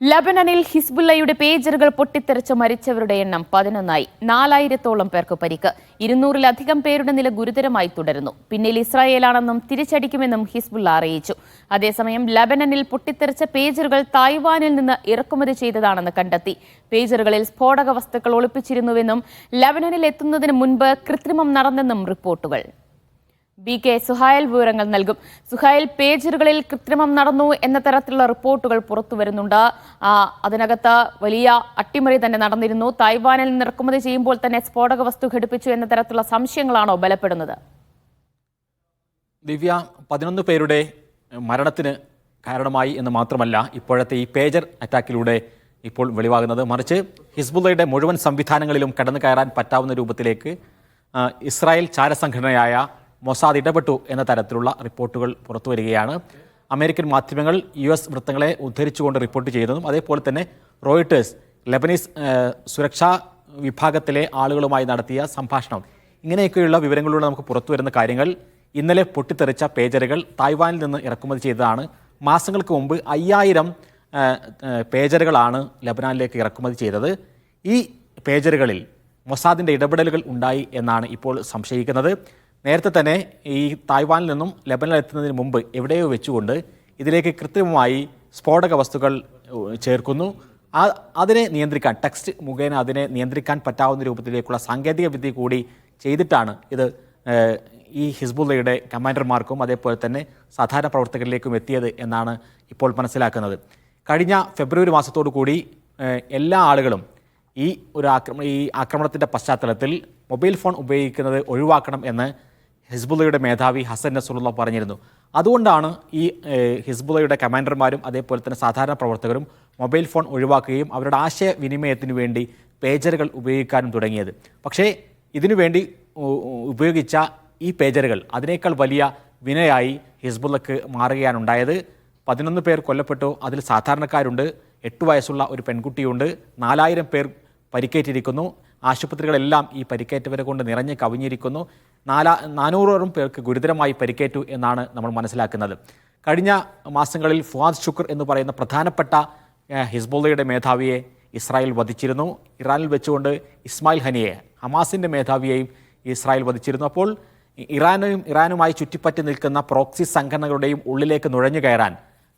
ലബനനിൽ ഹിസ്ബുള്ളയുടെ പേജറുകൾ പൊട്ടിത്തെറിച്ച് മരിച്ചവരുടെ എണ്ണം 11ആയി. 4000-ഓളം പേർക്ക് പരിക്ക്. 200-ലധികം പേരുടെ നില ഗുരുതരമായി തുടരുന്നു. പിന്നിൽ ഇസ്രായേലാണെന്നും തിരിച്ചടിക്കുമെന്നും ഹിസ്ബുള്ള അറിയിച്ചു. അതേസമയം ലബനനിൽ പൊട്ടിത്തെറിച്ച പേജറുകൾ തായ്വാനിൽ നിന്ന് ഇറക്കുമതി ചെയ്തതാണെന്ന് കണ്ടെത്തി. പേജറുകളിൽ സ്ഫോടക വസ്തുക്കൾ ഒളിപ്പിച്ചിരുന്നുവെന്നും ലബനനിൽ എത്തുന്നതിന് മുൻപ് കൃത്രിമം നടന്നെന്നും റിപ്പോർട്ടുകൾ. BK സുഹൈൽ വിവരങ്ങൾ നൽകും. സുഹൈൽ, പേജറുകളിൽ കൃത്രിമം നടന്നു എന്ന തരത്തിലുള്ള റിപ്പോർട്ടുകൾ പുറത്തു വരുന്നുണ്ട്. അതിനകത്ത് വലിയ അട്ടിമറി തന്നെ നടന്നിരുന്നു. തായ്വാനിൽ നിന്ന് ഇറക്കുമതി ചെയ്യുമ്പോൾ തന്നെ സ്ഫോടക വസ്തു ഘടിപ്പിച്ചു എന്ന തരത്തിലുള്ള സംശയങ്ങളാണോ ബലപ്പെടുന്നത്? ദിവ്യ, 11 പേരുടെ മരണത്തിന് കാരണമായി എന്ന് മാത്രമല്ല ഇപ്പോഴത്തെ ഈ പേജർ അറ്റാക്കിലൂടെ ഇപ്പോൾ വെളിവാകുന്നത്, മറിച്ച് ഹിസ്ബുള്ളയുടെ മുഴുവൻ സംവിധാനങ്ങളിലും കടന്നു കയറാൻ പറ്റാവുന്ന രൂപത്തിലേക്ക് ഇസ്രായേൽ ചാരസംഘടനയായ മൊസാദ് ഇടപെട്ടു എന്ന തരത്തിലുള്ള റിപ്പോർട്ടുകൾ പുറത്തുവരികയാണ്. അമേരിക്കൻ മാധ്യമങ്ങൾ US വൃത്തങ്ങളെ ഉദ്ധരിച്ചുകൊണ്ട് റിപ്പോർട്ട് ചെയ്യുന്നതും അതേപോലെ തന്നെ റോയിട്ടേഴ്സ് ലെബനീസ് സുരക്ഷാ വിഭാഗത്തിലെ ആളുകളുമായി നടത്തിയ സംഭാഷണം, ഇങ്ങനെയൊക്കെയുള്ള വിവരങ്ങളിലൂടെ നമുക്ക് പുറത്തു വരുന്ന കാര്യങ്ങൾ, ഇന്നലെ പൊട്ടിത്തെറിച്ച പേജറുകൾ തായ്വാനിൽ നിന്ന് ഇറക്കുമതി ചെയ്തതാണ്. മാസങ്ങൾക്ക് മുമ്പ് 5000 പേജറുകളാണ് ലബനാനിലേക്ക് ഇറക്കുമതി ചെയ്തത്. ഈ പേജറുകളിൽ മൊസാദിൻ്റെ ഇടപെടലുകൾ ഉണ്ടായി എന്നാണ് ഇപ്പോൾ സംശയിക്കുന്നത്. നേരത്തെ തന്നെ ഈ തായ്വാനിൽ നിന്നും ലബനനിൽ എത്തുന്നതിന് മുമ്പ് എവിടെയോ വെച്ചുകൊണ്ട് ഇതിലേക്ക് കൃത്രിമമായി സ്ഫോടക വസ്തുക്കൾ ചേർക്കുന്നു. അതിനെ നിയന്ത്രിക്കാൻ, ടെക്സ്റ്റ് മുഖേന അതിനെ നിയന്ത്രിക്കാൻ പറ്റാവുന്ന രൂപത്തിലേക്കുള്ള സാങ്കേതിക വിദ്യ കൂടി ചെയ്തിട്ടാണ് ഇത് ഈ ഹിസ്ബുള്ളയുടെ കമാൻഡർമാർക്കും അതേപോലെ തന്നെ സാധാരണ പ്രവർത്തകരിലേക്കും എത്തിയത് എന്നാണ് ഇപ്പോൾ മനസ്സിലാക്കുന്നത്. കഴിഞ്ഞ ഫെബ്രുവരി മാസത്തോടു കൂടി എല്ലാ ആളുകളും ഈ ആക്രമണത്തിൻ്റെ പശ്ചാത്തലത്തിൽ മൊബൈൽ ഫോൺ ഉപയോഗിക്കുന്നത് ഒഴിവാക്കണം എന്ന് ഹിസ്ബുള്ളയുടെ മേധാവി ഹസൻ നസ്രുള്ള പറഞ്ഞിരുന്നു. അതുകൊണ്ടാണ് ഈ ഹിസ്ബുള്ളയുടെ കമാൻഡർമാരും അതേപോലെ തന്നെ സാധാരണ പ്രവർത്തകരും മൊബൈൽ ഫോൺ ഒഴിവാക്കുകയും അവരുടെ ആശയവിനിമയത്തിന് വേണ്ടി പേജറുകൾ ഉപയോഗിക്കാനും തുടങ്ങിയത്. പക്ഷേ ഇതിനുവേണ്ടി ഉപയോഗിച്ച ഈ പേജറുകൾ അതിനേക്കാൾ വലിയ വിനയായി ഹിസ്ബുള്ളക്ക് മാറുകയാണുണ്ടായത്. 11 പേർ കൊല്ലപ്പെട്ടു. അതിൽ സാധാരണക്കാരുണ്ട്, 8 വയസ്സുള്ള ഒരു പെൺകുട്ടിയുണ്ട്, 4000 പേർ പരിക്കേറ്റിരിക്കുന്നു. ആശുപത്രികളെല്ലാം ഈ പരിക്കേറ്റവരെ കൊണ്ട് നിറഞ്ഞ് കവിഞ്ഞിരിക്കുന്നു. 400ഓളം പേർക്ക് ഗുരുതരമായി പരിക്കേറ്റു എന്നാണ് നമ്മൾ മനസ്സിലാക്കുന്നത്. കഴിഞ്ഞ മാസങ്ങളിൽ ഫുആദ് ശുക്ർ എന്ന് പറയുന്ന പ്രധാനപ്പെട്ട ഹിസ്ബുള്ളയുടെ മേധാവിയെ ഇസ്രായേൽ വധിച്ചിരുന്നു. ഇറാനിൽ വെച്ചുകൊണ്ട് ഇസ്മായിൽ ഹനിയെ, ഹമാസിൻ്റെ മേധാവിയെയും ഇസ്രായേൽ വധിച്ചിരുന്നു. അപ്പോൾ ഇറാനുമായി ചുറ്റിപ്പറ്റി നിൽക്കുന്ന പ്രോക്സി സംഘടനകളുടെയും ഉള്ളിലേക്ക് നുഴഞ്ഞു കയറാൻ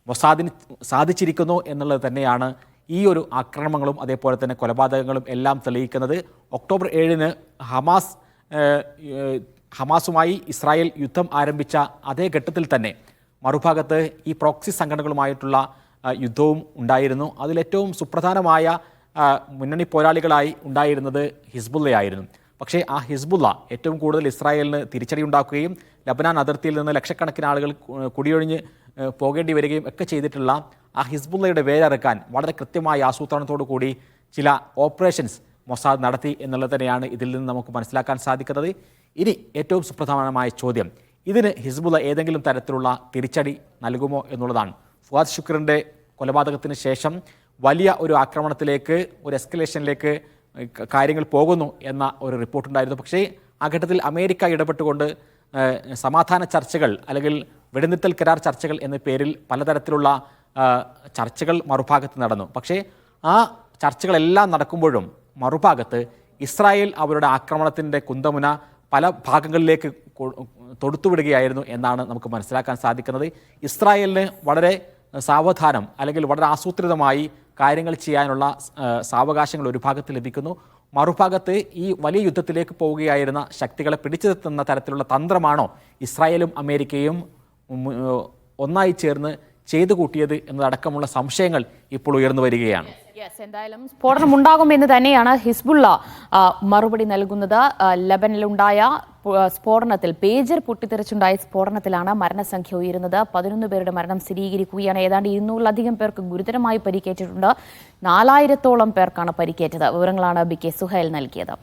മൊസാദിന് സാധിച്ചിരിക്കുന്നു എന്നുള്ളത് തന്നെയാണ് ഈ ഒരു ആക്രമണങ്ങളും അതേപോലെ തന്നെ കൊലപാതകങ്ങളും എല്ലാം തെളിയിക്കുന്നത്. ഒക്ടോബർ 7-ന് ഹമാസുമായി ഇസ്രായേൽ യുദ്ധം ആരംഭിച്ച അതേ ഘട്ടത്തിൽ തന്നെ മറുഭാഗത്ത് ഈ പ്രോക്സി സംഘടനകളുമായിട്ടുള്ള യുദ്ധവും ഉണ്ടായിരുന്നു. അതിലേറ്റവും സുപ്രധാനമായ മുന്നണി പോരാളികളായി ഉണ്ടായിരുന്നത് ഹിസ്ബുള്ളയായിരുന്നു. പക്ഷേ ആ ഹിസ്ബുള്ള ഏറ്റവും കൂടുതൽ ഇസ്രായേലിന് തിരിച്ചടി ഉണ്ടാക്കുകയും ലബനാൻ അതിർത്തിയിൽ നിന്ന് ലക്ഷക്കണക്കിന് ആളുകൾ കുടിയൊഴിഞ്ഞ് പോകേണ്ടി വരികയും ഒക്കെ ചെയ്തിട്ടുള്ള ആ ഹിസ്ബുള്ളയുടെ വേരറക്കാൻ വളരെ കൃത്യമായ ആസൂത്രണത്തോടു കൂടി ചില ഓപ്പറേഷൻസ് മൊസാദ് നടത്തി എന്നുള്ളത് തന്നെയാണ് ഇതിൽ നിന്ന് നമുക്ക് മനസ്സിലാക്കാൻ സാധിക്കുന്നത്. ഇനി ഏറ്റവും സുപ്രധാനമായ ചോദ്യം, ഇതിന് ഹിസ്ബുള്ള ഏതെങ്കിലും തരത്തിലുള്ള തിരിച്ചടി നൽകുമോ എന്നുള്ളതാണ്. ഫുആദ് ശുക്റിൻ്റെ കൊലപാതകത്തിന് ശേഷം വലിയ ഒരു ആക്രമണത്തിലേക്ക്, ഒരു എസ്കലേഷനിലേക്ക് കാര്യങ്ങൾ പോകുന്നു എന്ന ഒരു റിപ്പോർട്ടുണ്ടായിരുന്നു. പക്ഷേ ആ ഘട്ടത്തിൽ അമേരിക്ക ഇടപെട്ടുകൊണ്ട് സമാധാന ചർച്ചകൾ അല്ലെങ്കിൽ വെടിനിർത്തൽ കരാർ ചർച്ചകൾ എന്ന പേരിൽ പലതരത്തിലുള്ള ചർച്ചകൾ മറുഭാഗത്ത് നടന്നു. പക്ഷേ ആ ചർച്ചകളെല്ലാം നടക്കുമ്പോഴും മറുഭാഗത്ത് ഇസ്രായേൽ അവരുടെ ആക്രമണത്തിൻ്റെ കുന്തമുന പല ഭാഗങ്ങളിലേക്ക് തൊടുത്തുവിടുകയായിരുന്നു എന്നാണ് നമുക്ക് മനസ്സിലാക്കാൻ സാധിക്കുന്നത്. ഇസ്രായേലിന് വളരെ സാവധാനം അല്ലെങ്കിൽ വളരെ ആസൂത്രിതമായി കാര്യങ്ങൾ ചെയ്യാനുള്ള സാവകാശങ്ങൾ ഒരു ഭാഗത്ത് ലഭിക്കുന്നു. മറുഭാഗത്ത് ഈ വലിയ യുദ്ധത്തിലേക്ക് പോവുകയായിരുന്ന ശക്തികളെ പിടിച്ചു നിർത്തുന്ന തരത്തിലുള്ള തന്ത്രമാണോ ഇസ്രായേലും അമേരിക്കയും ഒന്നായി ചേർന്ന് ചെയ്തു കൂട്ടിയത് എന്നതടക്കമുള്ള സംശയങ്ങൾ ഇപ്പോൾ ഉയർന്നു വരികയാണ്. എന്തായാലും സ്ഫോടനം ഉണ്ടാകുമെന്ന് തന്നെയാണ് ഹിസ്ബുള്ള മറുപടി നൽകുന്നത്. ലബനിലുണ്ടായ സ്ഫോടനത്തിൽ, പേജർ പൊട്ടിത്തെറിച്ചുണ്ടായ സ്ഫോടനത്തിലാണ് മരണസംഖ്യ ഉയരുന്നത്. 11 പേരുടെ മരണം സ്ഥിരീകരിക്കുകയാണ്. ഏതാണ്ട് 200-ലധികം പേർക്ക് ഗുരുതരമായി പരിക്കേറ്റിട്ടുണ്ട്. 4000-ഓളം പേർക്കാണ് പരിക്കേറ്റത്. വിവരങ്ങളാണ് BK സുഹൈൽ നൽകിയത്.